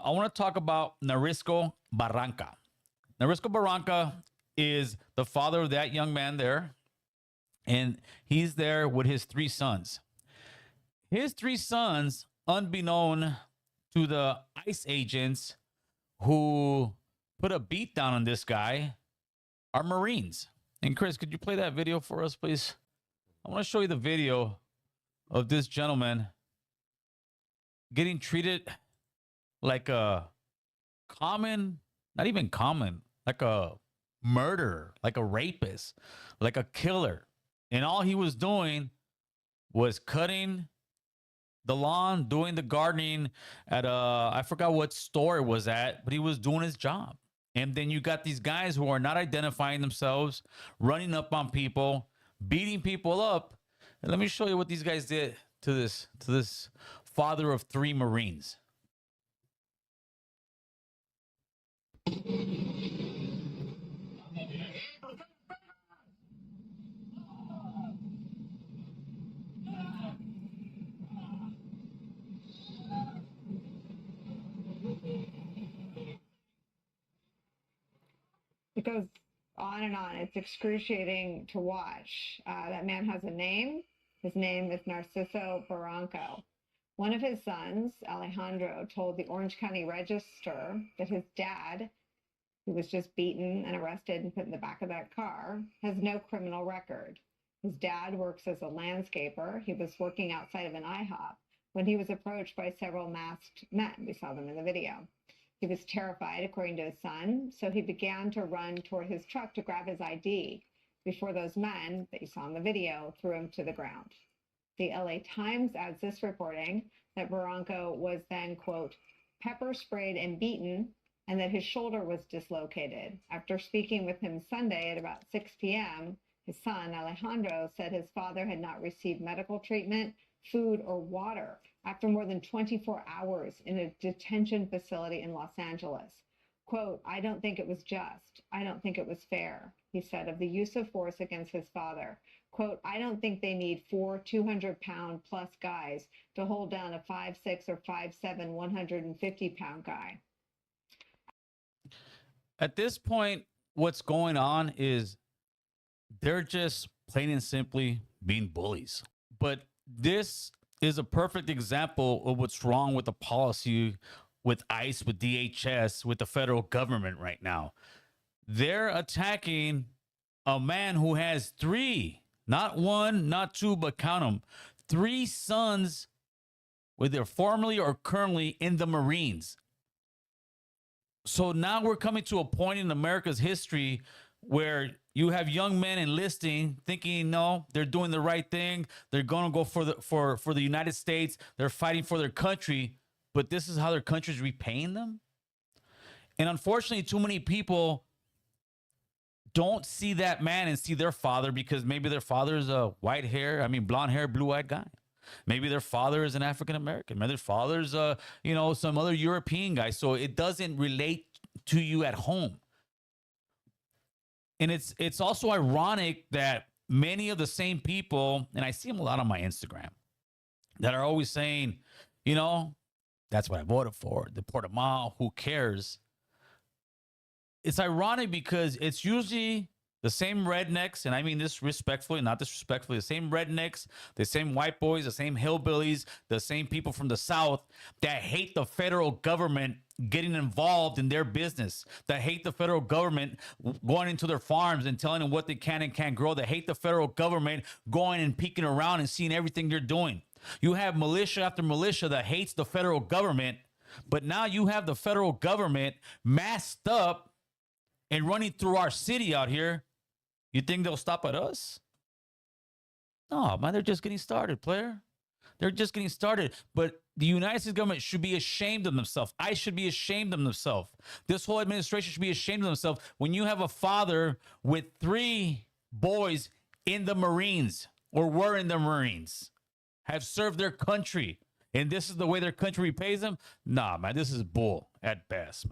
I want to talk about Narisco Barranca. Narisco Barranca is the father of that young man there, and he's there with his three sons. His three sons, unbeknown to the ICE agents who put a beat down on this guy, are Marines. And Chris, could you play that video for us, please? I want to show you the video of this gentleman getting treated like a common, not even common, like a murderer, like a rapist, like a killer. And all he was doing was cutting the lawn, doing the gardening at I forgot what store it was at, but he was doing his job. And then you got these guys who are not identifying themselves, running up on people, beating people up. And let me show you what these guys did to this father of three Marines. It goes on and on. It's excruciating to watch. That man has a name. His name is Narciso Barranco. One of his sons, Alejandro, told the Orange County Register that his dad, who was just beaten and arrested and put in the back of that car, has no criminal record. His dad works as a landscaper. He was working outside of an IHOP when he was approached by several masked men. We saw them in the video. He was terrified, according to his son, so he began to run toward his truck to grab his ID before those men that you saw in the video threw him to the ground. The LA Times adds this reporting that Barranco was then, quote, pepper sprayed and beaten, and that his shoulder was dislocated. After speaking with him Sunday at about 6 p.m., his son, Alejandro, said his father had not received medical treatment, food, or water after more than 24 hours in a detention facility in Los Angeles. Quote, I don't think it was just. I don't think it was fair, he said of the use of force against his father. Quote, I don't think they need 4 200-pound plus guys to hold down a 5'6" or 5'7", 150-pound guy. At this point, what's going on is they're just plain and simply being bullies. But this is a perfect example of what's wrong with the policy with ICE, with DHS, with the federal government right now. They're attacking a man who has three, not one, not two, but count them, three sons, whether formerly or currently in the Marines. So now we're coming to a point in America's history where you have young men enlisting, thinking, no, they're doing the right thing. They're going to go for the United States. They're fighting for their country, but this is how their country's repaying them. And unfortunately, too many people don't see that man and see their father because maybe their father is a blonde hair, blue-eyed guy. Maybe their father is an African American. Maybe their father's some other European guy. So it doesn't relate to you at home. And it's also ironic that many of the same people, and I see them a lot on my Instagram, that are always saying, that's what I voted for. Deport them all. Who cares? It's ironic because it's usually the same rednecks, and I mean this respectfully, not disrespectfully, the same rednecks, the same white boys, the same hillbillies, the same people from the South that hate the federal government getting involved in their business, that hate the federal government going into their farms and telling them what they can and can't grow, that hate the federal government going and peeking around and seeing everything they're doing. You have militia after militia that hates the federal government, but now you have the federal government masked up and running through our city out here. You think they'll stop at us? No, man, they're just getting started, player. They're just getting started. But the United States government should be ashamed of themselves. I should be ashamed of themselves. This whole administration should be ashamed of themselves when you have a father with three boys in the Marines or were in the Marines, have served their country, and this is the way their country repays them. Nah, man, this is bull at best, man.